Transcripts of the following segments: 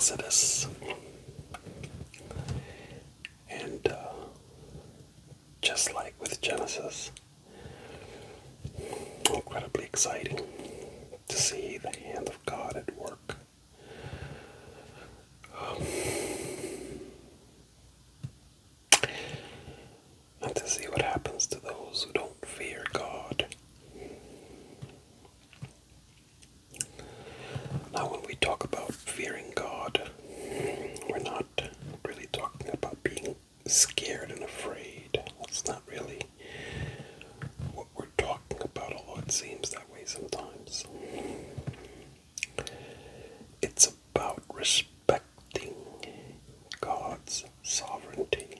Exodus. And just like with Genesis, incredibly exciting to see the hand of God at work. And to see what happens to those who don't fear God. Now, when we talk about fearing God, we're not really talking about being scared and afraid. That's not really what we're talking about, although it seems that way sometimes. It's about respecting God's sovereignty.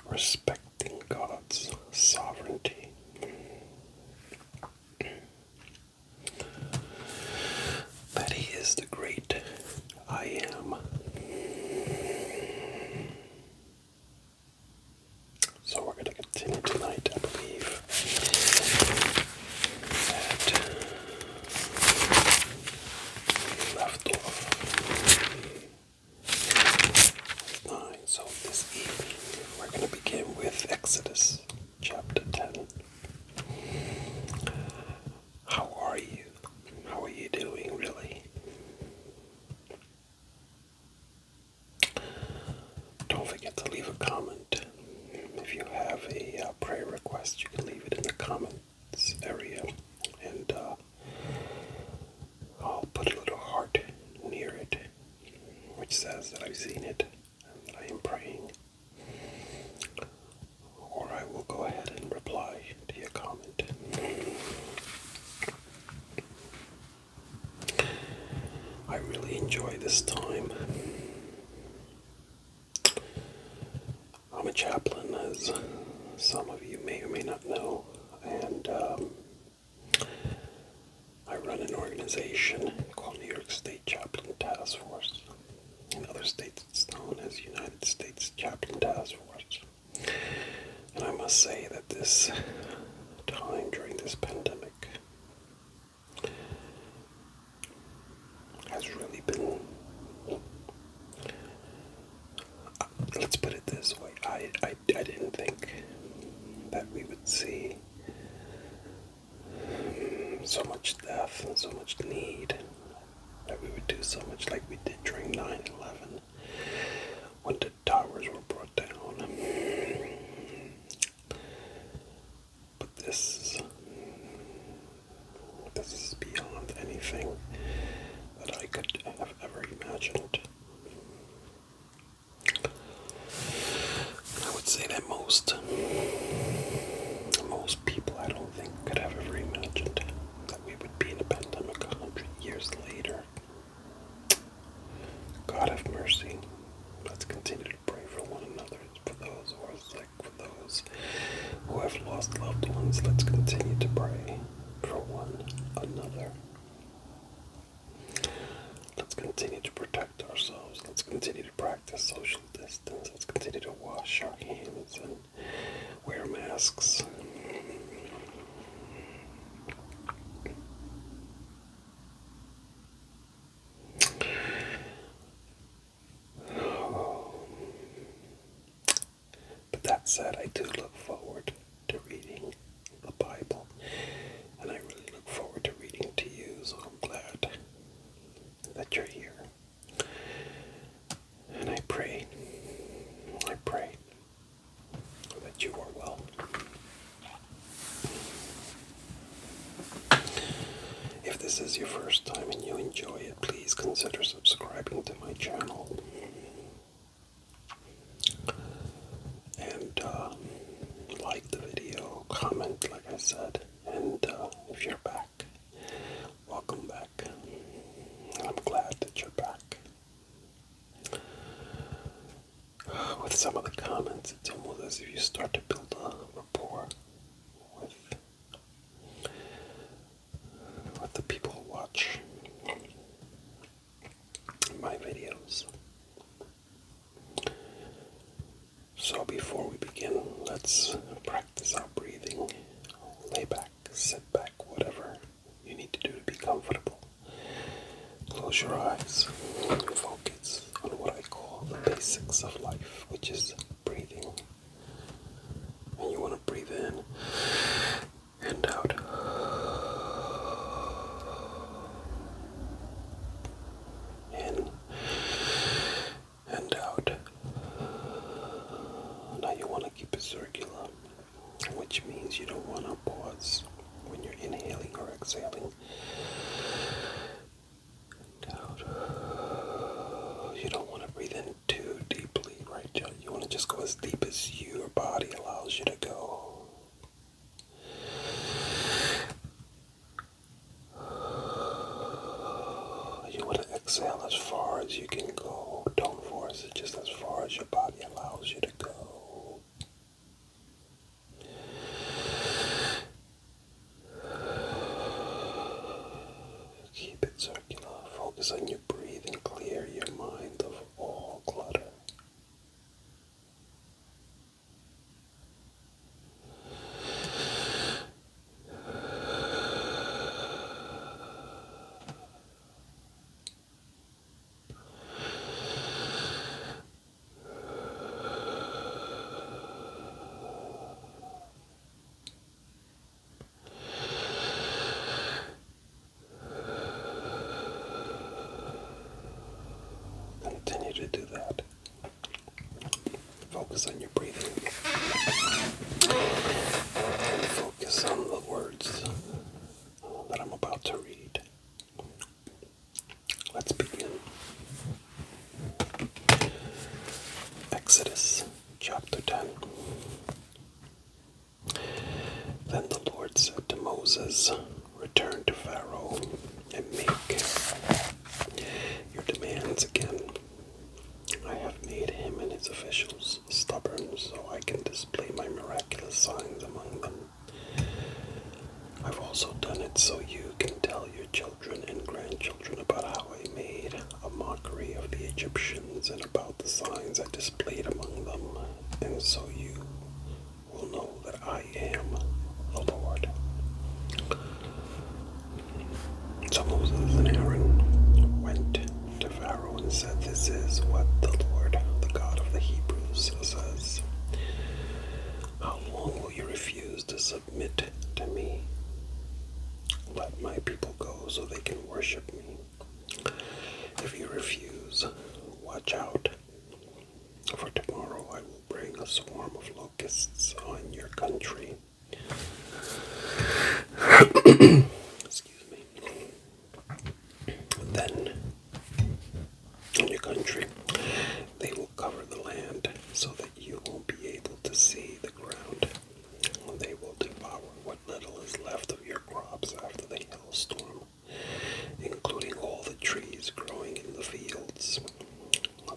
Respecting God's sovereignty. That He is the great I am. So we're going to continue tonight, I believe, that we left off with 9. So this evening we're going to begin with Exodus chapter 10. How are you? How are you doing, really? Don't forget to leave a comment. If you have a prayer request, you can leave it in the comments area, and I'll put a little heart near it, which says that I've seen it and that I am praying. Or I will go ahead and reply to your comment. I really enjoy this time. I'm a chaplain, as some of you may or may not know, and I run an organization called New York State Chaplain Task Force. In other states, it's known as United States Chaplain Task Force. And I must say that this time during this pandemic has really been, let's put it this way, I didn't think that we would see so much death and so much need, that we would do so much like we did during 9/11 when the towers were brought down. But this is beyond anything that I could have ever imagined. I would say that most people, I don't think, could have ever imagined that we would be in a pandemic 100 years later. God have mercy. Let's continue to pray for one another, for those who are sick, for those who have lost loved ones. Let's continue to pray for one another. Let's continue to protect ourselves. Let's continue to practice social distance. Let's continue to wash our hands and wear masks. But that said, I do look forward to reading the Bible, and I really look forward to reading to you, so I'm glad that you're here. And I pray that you are well. If this is your first time and you enjoy it, please consider subscribing to my channel. And like the video, comment, like I said, and if you're back, welcome back. I'm glad that you're back. With some of the comments, it's almost as if you start to build a rapport with the people who watch my videos. So before we begin, let's practice our breathing. Lay back, sit back, whatever you need to do to be comfortable. and out. In and out. Now you want to keep it circular, which means you don't want to pause when you're inhaling or exhaling. And out. You don't want to breathe in too deeply, right? You want to just go as deep as your body allows you to go. You want to exhale as far as you can go. Don't force it, just as far as your body allows you to go. Keep it circular. Focus on your breathing. Clear your mind of all clutter. Continue to do that. Focus on your breathing. And focus on the words that I'm about to read. Let's begin. Exodus chapter 10. Then the Lord said to Moses, "Return to Pharaoh and make your demands again. I have made him and his officials stubborn so I can display my miraculous signs among them. I've also done it so you can tell your children and grandchildren about how I made a mockery of the Egyptians and about the signs I displayed among them, and so you will know that I am the Lord." So Moses and Aaron went to Pharaoh and said, "This is what the Lord, the God of the Hebrews, says. How long will you refuse to submit to me? Let my people go so they can worship me. If you refuse, watch out, for tomorrow I will bring a swarm of locusts on your country." Excuse me. Then, in your country, they will cover the land so that you won't be able to see the ground. They will devour what little is left of your crops after the hailstorm, including all the trees growing in the fields.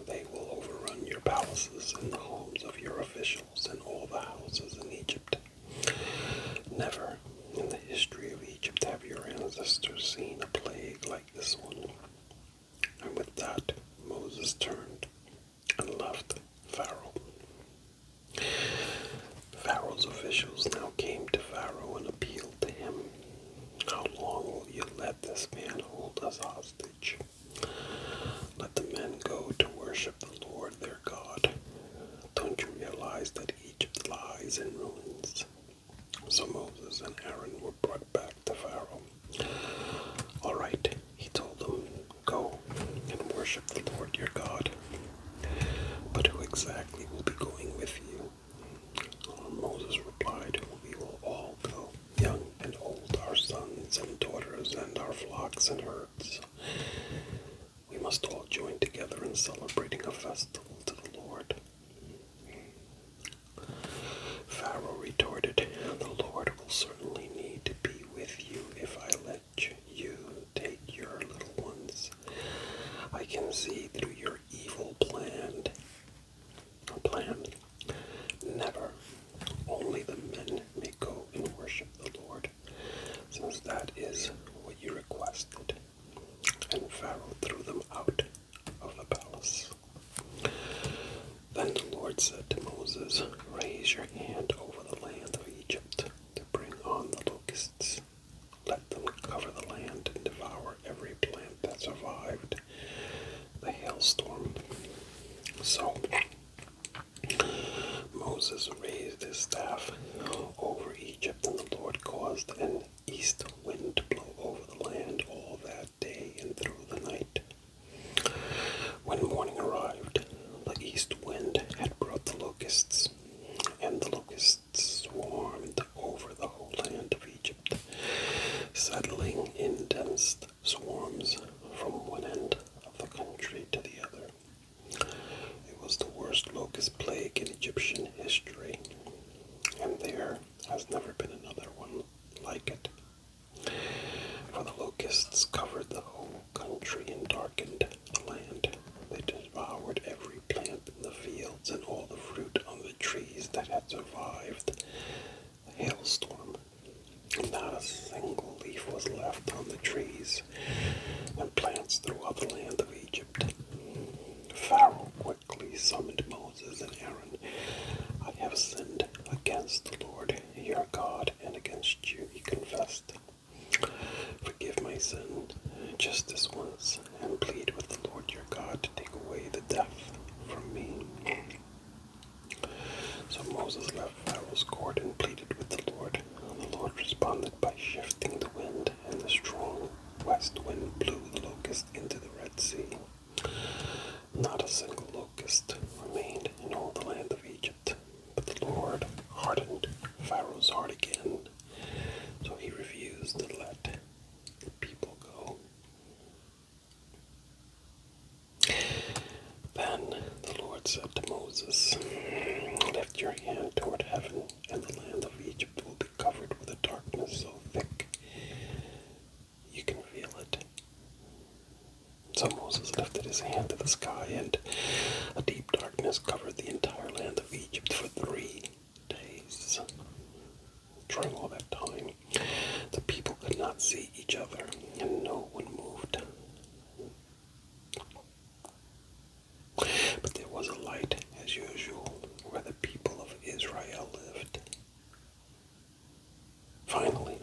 They will overrun your palaces and the homes of your officials and all the houses in Egypt. Never in the history of Egypt have your ancestors seen a plague like this one. And with that, Moses turned and left Pharaoh. Pharaoh's officials now came to Pharaoh and appealed to him. "How long will you let this man hold us hostage? Let the men go to worship the Lord their God. Don't you realize that Egypt lies in ruins?" So Moses and Aaron were brought back to Pharaoh. "All right," he told them, "go and worship the Lord your God. But who exactly will be going with you?" Moses replied, "We will all go, young and old, our sons and daughters, and our flocks and herds. We must all join together in celebrating a festival to the Lord." Pharaoh retorted, "The Lord will certainly need to be with you if I let you take your little ones. I can see through your evil plan. Never. Only the men may go and worship the Lord, since that is what you requested." And Pharaoh threw them out of the palace. Then the Lord said to Moses, "Raise your hand over the land of Egypt to bring on the locusts. Let them cover the land and devour every plant that survived the hailstorm." So Moses raised his staff over Egypt, and the Lord caused an east wind blow over the land all that day and through the night. When morning arrived, the east wind had brought the locusts, and the locusts swarmed over the whole land of Egypt, settling in dense swarms from one end of the country to the other. It was the worst locust plague in Egyptian history, and there has never been another one like it. For the locusts covered the whole country and darkened the land. They devoured every plant in the fields and all the fruit on the trees that had survived the hailstorm. Not a single leaf was left on the trees and plants throughout the land of Egypt. Pharaoh quickly summoned Moses and Aaron. I have sinned against the Lord your God and against you, he confessed. Forgive my sin just this once and plead with the Lord your God to take away the death from me. So Moses left Pharaoh's court and pleaded with the Lord. The Lord responded by shifting the wind, and the strong west wind blew the locust into the Red Sea. Not a single locust remained in all the land of Egypt, but the Lord hardened Pharaoh's heart again, so he refused to let the people go. Then the Lord said to Moses, lift your hand toward heaven, and the land of Egypt will be covered with a darkness so thick you can feel it. So Moses lifted his hand to the sky, and a deep darkness covered the entire land of Egypt for 3 days. During all that time, the people could not see each other, and no one moved. But there was a light, as usual, where the people of Israel lived. Finally,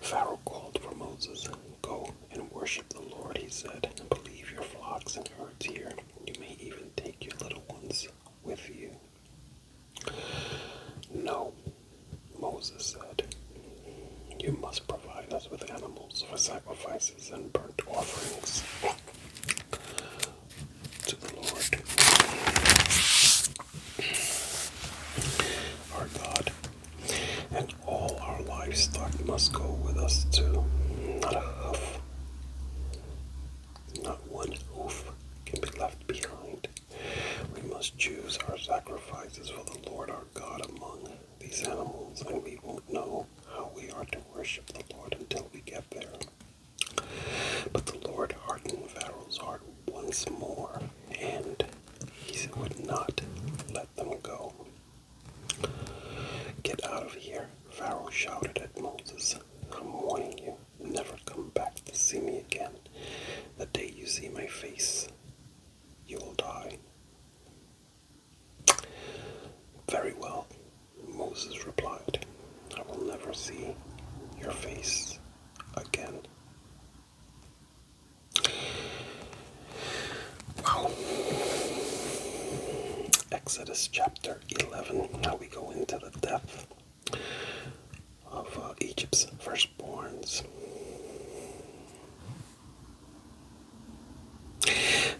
Pharaoh called for Moses. Go and worship the Lord, he said, and leave your flocks and herds here. You may even take your little ones with you. No, Moses said. You must provide us with animals for sacrifices and burnt offerings to the Lord, our God, and all our livestock must go with us too. Not a hoof, not one hoof can be left behind. We must choose our sacrifices for the Lord our God among these animals, and we won't know how we are to worship the Lord until we get there. But the Lord hardened Pharaoh's heart once more, and he would not let them go. Get out of here, Pharaoh shouted at Moses. I'm warning you, never come back to see me again. The day you see my face, you will die. Very well, Moses replied. I will never see your face again. Wow. Exodus chapter 11. Now we go into the death of Egypt's firstborns.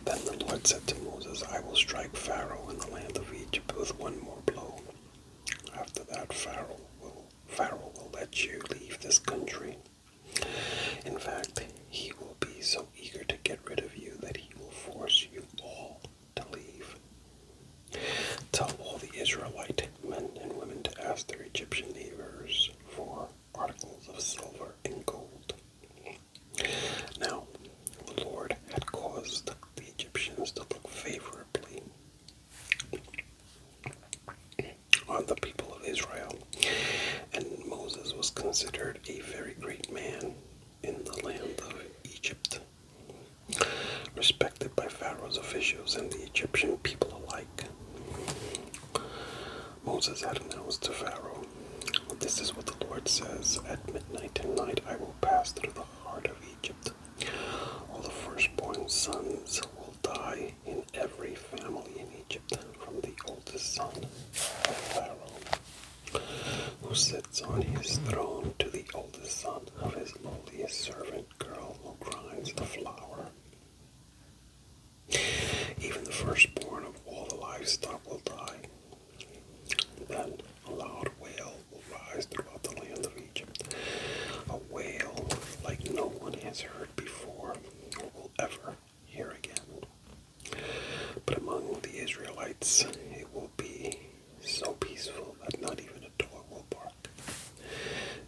Then the Lord said to Moses, I will strike Pharaoh in the land of Egypt with one more blow. After that, Pharaoh will let you leave this country. In fact, he will be so eager to get rid of you that he will force you all to leave. Tell all the Israelite men and women to ask their Egyptian neighbors for articles of silver and gold. Now, the Lord had caused the Egyptians to look favorably on the people of Israel, and Moses was considered a very great man in the land of Egypt, respected by Pharaoh's officials and the Egyptian people alike. Moses had announced to Pharaoh, this is what the Lord says, at midnight tonight I will pass through the heart of Egypt. All the firstborn sons will die in every family in Egypt, from the oldest son of Pharaoh, who sits on his throne, to the oldest his servant girl who grinds the flour. Even the firstborn of all the livestock will die. Then a loud wail will rise throughout the land of Egypt, a wail like no one has heard before or will ever hear again. But among the Israelites it will be so peaceful that not even a dog will bark.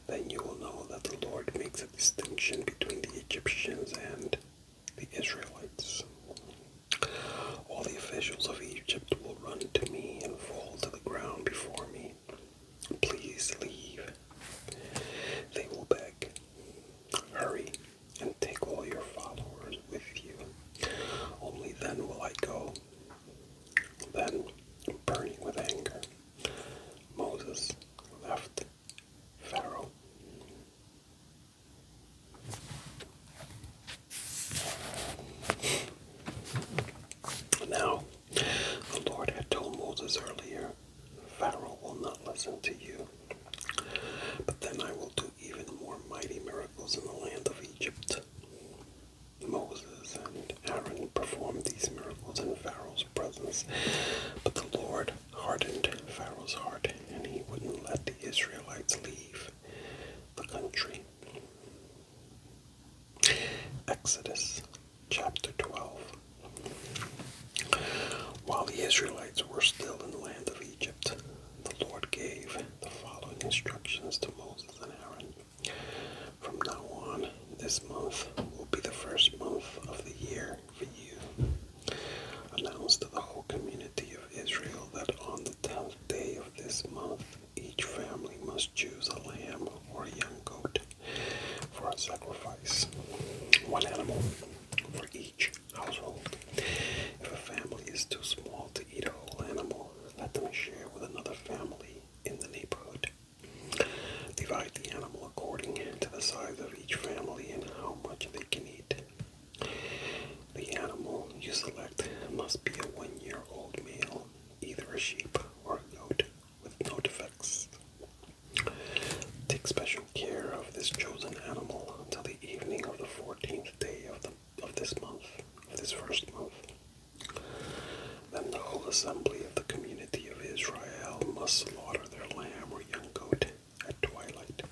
Then you will know that the Lord makes a distinction between the Egyptians and the Israelites. All the officials of Egypt will run to me and fall to the ground before me. Please leave. They will beg. Hurry and take all your followers with you. Only then will I go. Then, burning with anger, Moses left Pharaoh. Now, the Lord had told Moses earlier, Pharaoh will not listen to you. But then I will do even more mighty miracles in the land of Egypt. Moses and Aaron performed these miracles in Pharaoh's presence, but the Lord hardened Pharaoh's heart, and he wouldn't let the Israelites leave the country. Exodus chapter 12. While the Israelites were still in the land of Egypt, the Lord gave the following instructions to Moses and Aaron. From now on, this month will be the first month of the year for you. Announce to the whole community of Israel that on the 10th day of this month, each family must choose a lamb or a young goat for a sacrifice. One animal for each household. If a family is too small to eat a whole animal, let them share with another family in the neighborhood. Divide the animal according to the size of each family and how much they can eat. The animal you select must be a 1-year-old male, either a sheep or a goat with no defects. Take special care of this chosen animal until the evening of the 14th day of this month, of this first month. Then the whole assembly of the community of Israel must slaughter their lamb or young goat at twilight.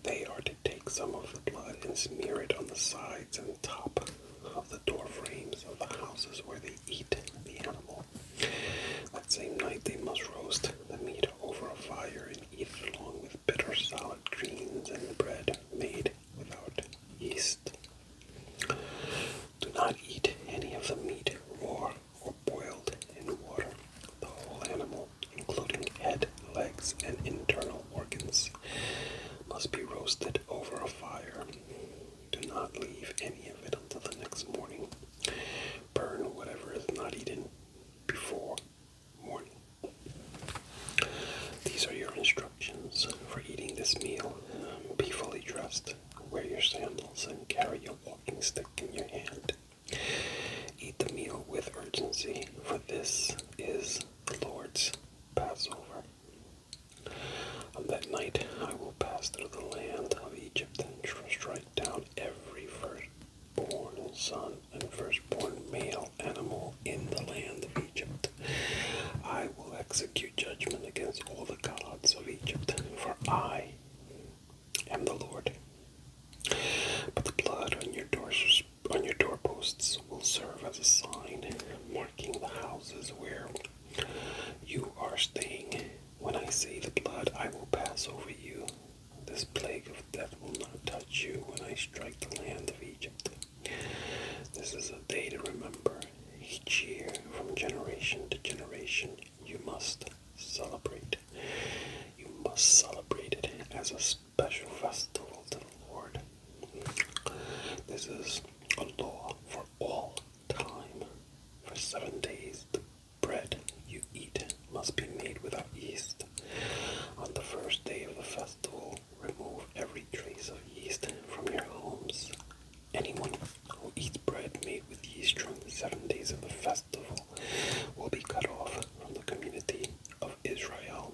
They are to take some of the blood and smear it on the sides and top of the door frames of the houses where they eat the animal. That same night they must roast the meat over a fire and eat it along with bitter salad greens and bread made without yeast. Do not eat any of the meat raw or boiled in water. The whole animal, including head, legs, and internal organs, must be roasted over a fire. Do not leave any of it until the next morning. Burn whatever is not eaten before morning. These are your instructions for eating this meal. Be fully dressed, wear your sandals, and carry your walking stick in your hand. Eat the meal with urgency, for this is the Lord's Passover. On that night I will pass through the land of Egypt and strike down every firstborn son and firstborn male animal in the land of Egypt. I will execute judgment against all the gods of Egypt, for I am the Lord. But the blood on your doorposts will serve as a sign, marking the houses where you are staying. When I say the blood, I will pass over you. This plague of death will not touch you when I strike the land of Egypt. This is a day to remember. Each year, from generation to generation, you must celebrate. You must celebrate it as a special festival to the Lord. This is a law for all time. For 7 days, the bread you eat must be made without yeast. On the first day of the festival, remove every trace of yeast from your homes. Anyone who eats bread made with yeast during the 7 days of the festival will be cut off from the community of Israel.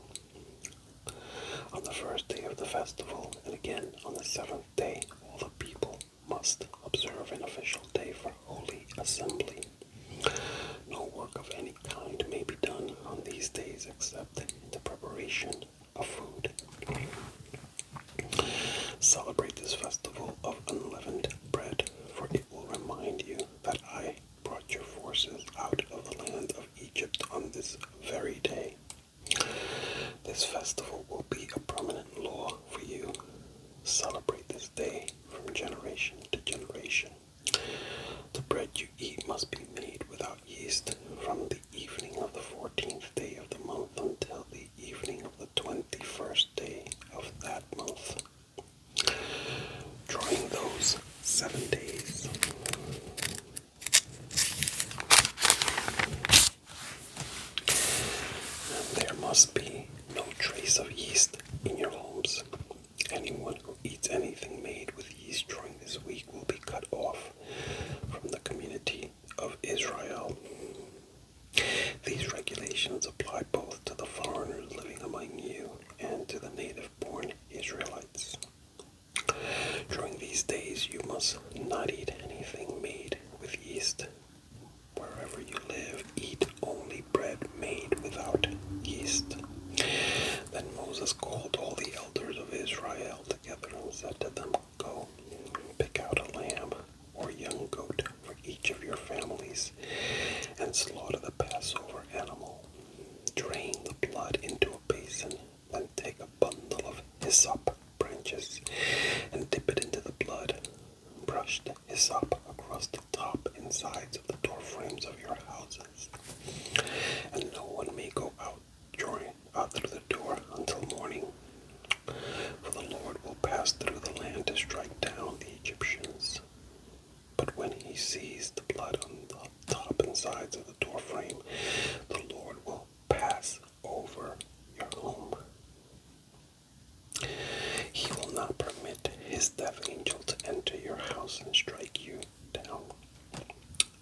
On the first day of the festival, and again the seventh day, all the people must observe an official day for holy assembly. No work of any kind may be done on these days except the preparation of food. Celebrate this festival of unleavened bread, for it will remind you that I brought your forces out of the land of Egypt on this very day. This festival will be a permanent law for you. Celebrate this day from generation to generation. The bread you eat must be made without yeast from the evening of the 14th day of the month until the evening of the 21st day of that month. During those 7 days, there must be no trace of yeast in your homes. Anyone who eats anything made with yeast during this week will be cut off from the community of Israel. These regulations apply both to the foreigners living among you and to the native-born Israelites. During these days you must not eat anything made with yeast. Wherever you live, eat only bread made without yeast. Then Moses called all the elders of Israel together and said to them, Go, pick out a lamb or young goat for each of your families, and slaughter the Passover animal. Drain the blood into a basin, then take a bundle of hyssop branches and dip it into the blood. Brush the hyssop across the top and sides of the door frames of your houses, and no one may go out through the door until morning, for the Lord will pass through the land to strike down the Egyptians. But when he sees the blood on the top and sides of the door frame, the Lord will pass over your home. He will not permit his death angel to enter your house and strike you down.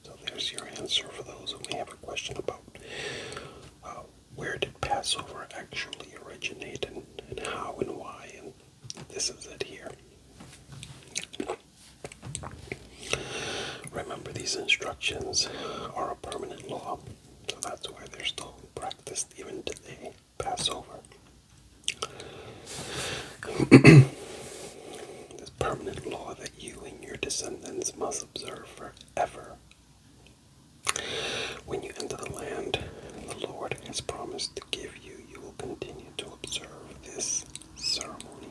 So there's your answer for those who may have a question about where did Passover actually originate and how and why, and this is it here. Remember, these instructions are a permanent law, so that's why they're still practiced even today, Passover. This permanent law that you and your descendants must observe forever. When you enter the land the Lord has promised to give you, you will continue to observe this ceremony.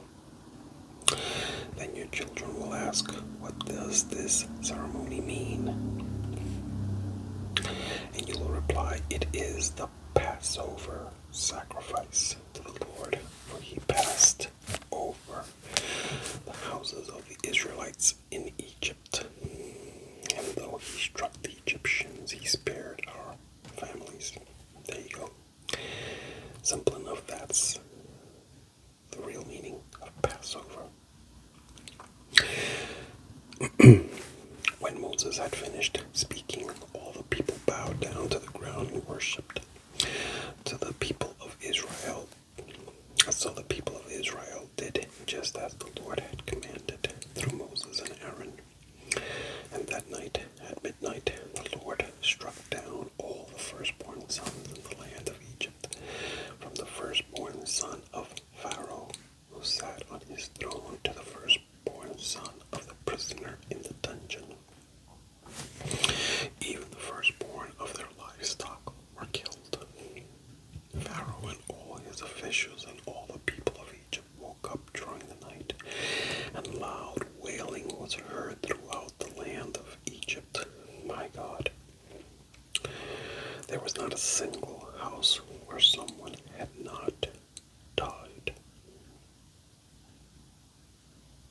Then your children will ask, what does this ceremony mean? And you will reply, it is the Passover sacrifice to the Lord, for he passed over the houses of the Israelites in Egypt. And though he struck the Egyptians, he spared our families. There you go. Simple enough, that's the real meaning of Passover. When Moses had finished speaking, all the people bowed down to the ground and worshipped. So the people of Israel did just as the Lord had commanded through Moses and Aaron. And that night, at midnight, the Lord struck down all the firstborn sons in the land of Egypt, from the firstborn son of Pharaoh, who sat on his throne, to the firstborn son of the prisoner in the dungeon. Even the firstborn of their livestock were killed. Pharaoh and all his officials and all the people of Egypt woke up during the night, and loud wailing was heard throughout the land of Egypt. My God. There was not a single house where someone had not died.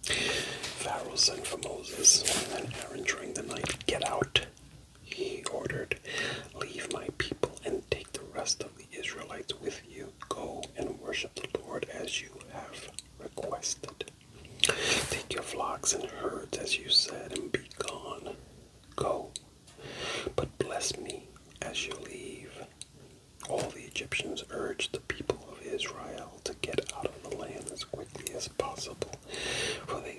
Pharaoh sent for Moses and Aaron during the night. Get out, he ordered. Leave my people and take the rest of the Israelites with you. Go and worship the Lord as you have requested. Take your flocks and herds as you said and be gone. Go, but bless me as you leave. All the Egyptians urged the people of Israel to get out of the land as quickly as possible, for they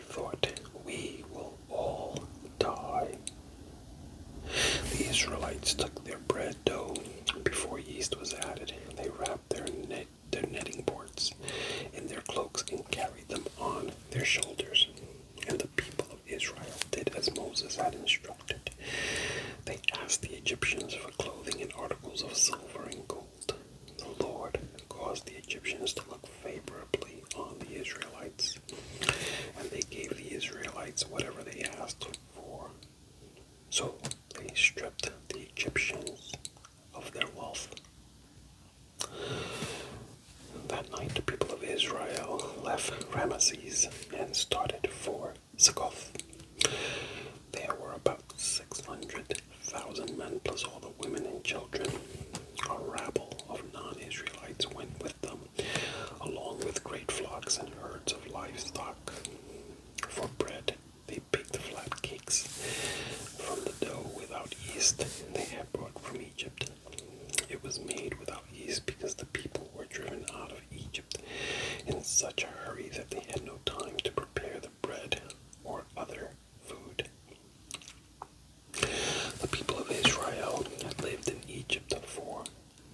Israel did as Moses had instructed. They asked the Egyptians for clothing and articles of silver and gold. The Lord caused the Egyptians to look favorably on the Israelites, and they gave the Israelites whatever they asked for. So they stripped the Egyptians of their wealth. That night the people of Israel left Ramesses and started for Succoth. There were about 600,000 men plus all the women and children. A rabble of non-Israelites went with them, along with great flocks and herds of livestock. For bread, they baked flat cakes from the dough without yeast they had brought from Egypt. It was made without yeast because the people were driven out of Egypt in such a hurry that they had no time to prepare the bread or other food. The people of Israel had lived in Egypt for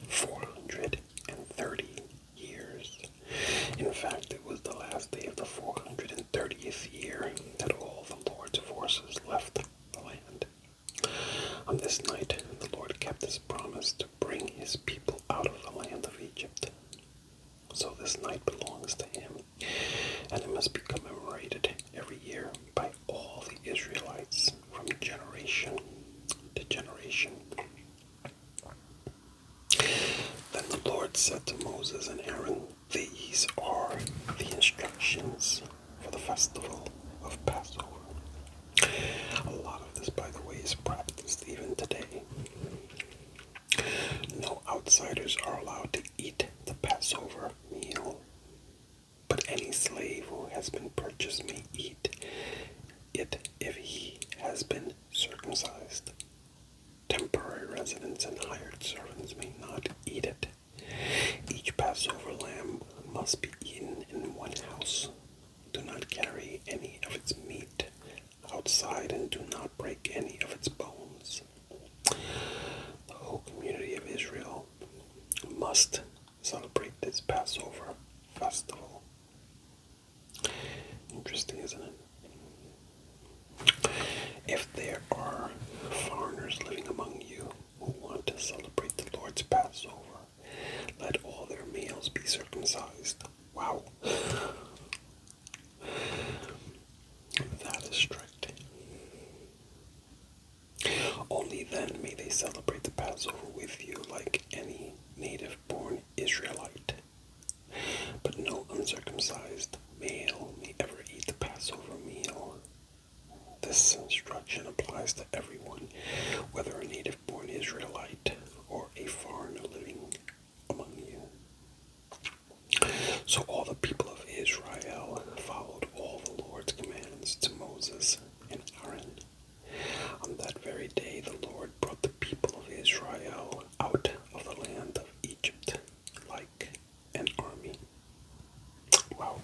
430 years. In fact, it was the last day of the 430th year that all the Lord's forces left the land. On this night, the Lord kept his promise to bring his people out of the land of Egypt. So this night belongs to him, and it must be commemorated every year by all the Israelites from generation to generation. Then the Lord said to Moses and Aaron, "These are the instructions for the Festival of Passover." A lot of this, by the way, is practiced even today. No outsiders are allowed to eat the Passover meal, but any slave who has been purchased may eat it if he has been circumcised. Temporary residents and hired servants may not eat it. Each Passover lamb must be eaten in one house. Do not carry any of its meat outside and do not break any of its bones. The whole community of Israel must celebrate this Passover festival. Interesting, isn't it? If there are foreigners living among you who want to celebrate the Lord's Passover, let all their males be circumcised. Wow. That is strict. Only then may they celebrate the Passover with you like any native-born Israelite. But no uncircumcised male may ever eat the Passover meal. This instruction applies to everyone, whether a native-born Israelite or a foreigner living among you. So all the people of Israel followed all the Lord's commands to Moses and Aaron. On that very day, the Lord brought the people of Israel out of the land of Egypt like an army. Wow.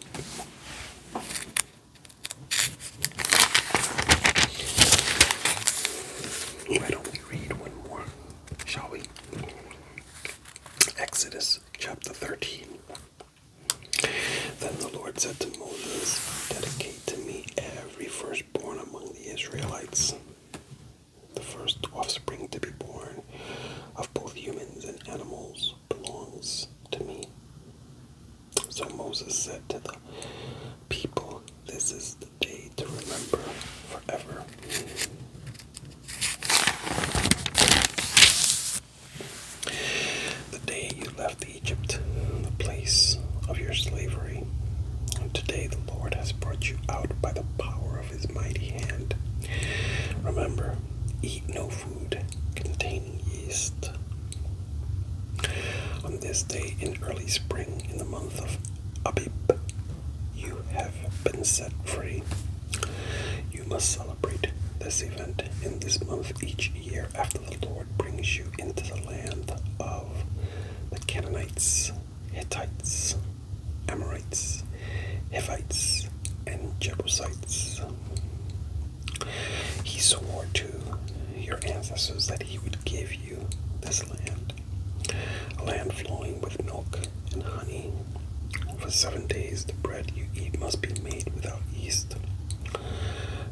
Why don't we read one more, shall we? Exodus chapter 13. Then the Lord said to Moses, "Dedicate to me every firstborn among the Israelites. The first offspring to be born of both humans and animals belongs to me." So Moses said to the people, "This is the day to remember forever. The day you left Egypt, the place of your slavery. And today the Lord has brought you out by the power of his mighty hand. Remember, eat no food containing yeast. On this day in early spring, in the month of Abib, you have been set free. You must celebrate this event in this month each year after the Lord brings you into the land of the Canaanites, Hittites, Amorites, Hivites, and Jebusites. He swore to your ancestors that he would give you this land, a land flowing with milk and honey. For 7 days the bread you eat must be made without yeast.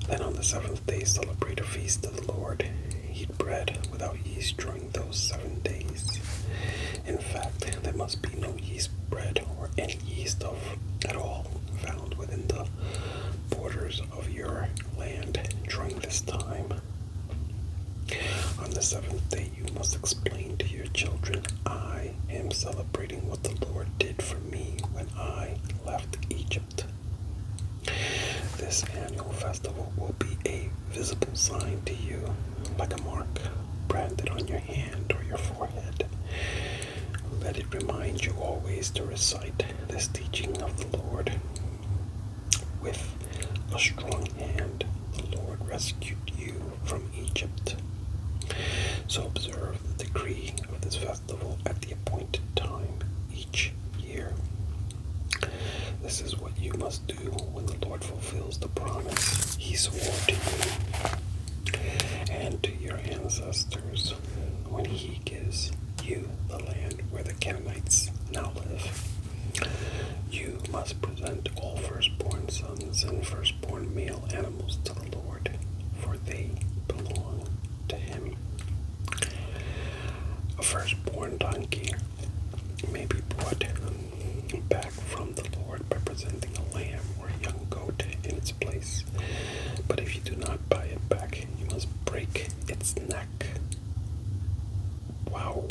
Then on the seventh day celebrate a feast of the Lord. Eat bread without yeast during those 7 days. In fact, there must be no yeast bread or any yeast at all found within the borders of your land during this time. On the seventh day you must explain to your children, I am celebrating what the Lord did for me when I left Egypt. This annual festival will be a visible sign to you, like a mark branded on your hand or your forehead. Let it remind you always to recite this teaching of the Lord. With a strong hand, the Lord rescued you from Egypt. So observe the decree of this festival at the appointed time each year. This is what you must do when the Lord fulfills the promise he swore to you and to your ancestors when he gives you the land where the Canaanites now live. You must present all firstborn sons and firstborn male animals to the Lord, for they belong to him. A firstborn donkey may be brought back from the Lord by presenting a lamb or a young goat in its place. But if you do not buy it back, you must break its neck. Wow.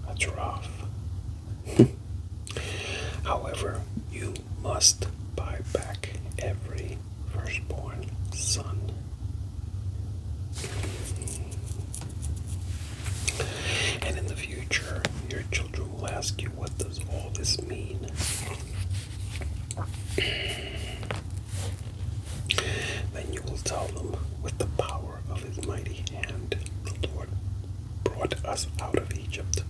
That's rough. However, you must buy back every firstborn son. And in the future, your children will ask you, what does all this mean? Then you will tell them, with the power of his mighty hand, the Lord brought us out of Egypt,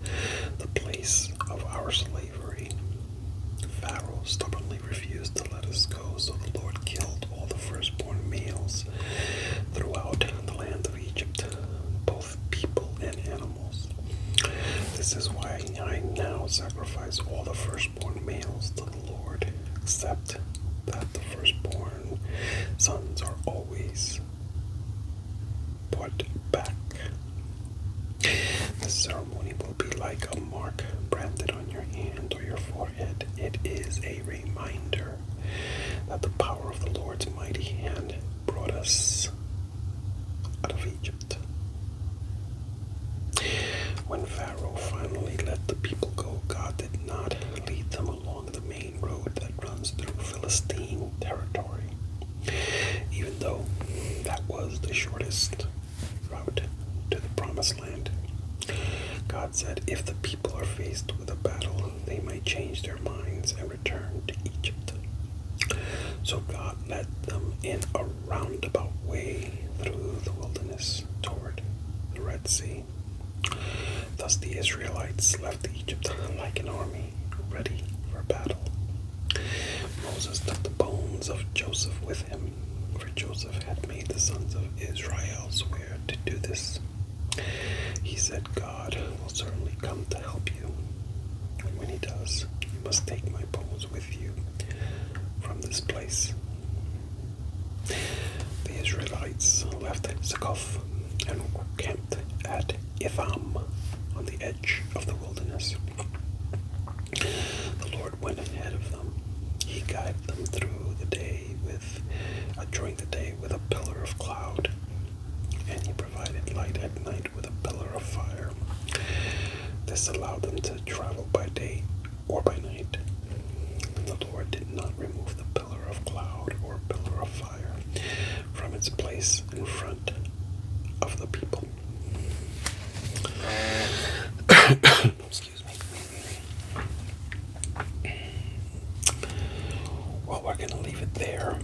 the place of our slavery. Pharaoh stubbornly refused to let us go, so the Lord killed all the firstborn males throughout the land of Egypt, both people and animals. This is why I now sacrifice all the firstborn males to the Lord, except that the firstborn sons are always put back. This ceremony will be like a mark branded on your hand or your forehead. It is a reminder that the power of the Lord's mighty hand brought us out of Egypt. When Pharaoh finally let the people go, God did not lead them along the main road that runs through Philistine territory, even though that was the shortest route to the promised land. God said if the people are faced with a battle, they might change their minds and return to Egypt. So God led them in a roundabout way through the wilderness toward the Red Sea. Thus the Israelites left Egypt like an army ready for battle. Moses took the bones of Joseph with him, for Joseph had made the sons of Israel swear to do this. He said, God will certainly come to help you. And when he does, you must take my bones with you from this place. The Israelites left Succoth and camped at Etham on the edge of the wilderness. The Lord went ahead of them. He guided them during the day with a pillar of cloud, and he provided light at night with a pillar of fire. This allowed them to travel by day or by night. The Lord did not remove the pillar of cloud or pillar of fire from its place in front of the people. Excuse me. Well, we're going to leave it there.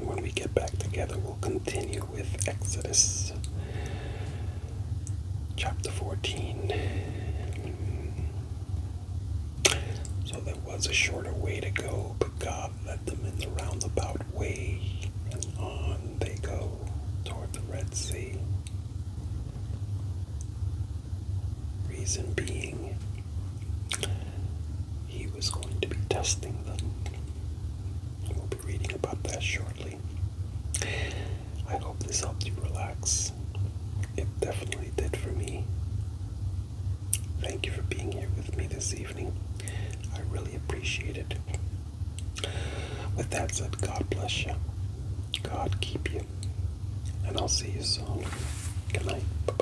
When we get back together, we'll continue with Exodus chapter 14. So there was a shorter way to go, but God led them in the roundabout way, and on they go toward the Red Sea. Reason being, he was going to be testing them. We'll be reading about that shortly. I hope this helped you relax. It definitely did for me. Thank you for being here with me this evening. I really appreciate it. With that said, God bless you. God keep you. And I'll see you soon. Good night. Bye-bye.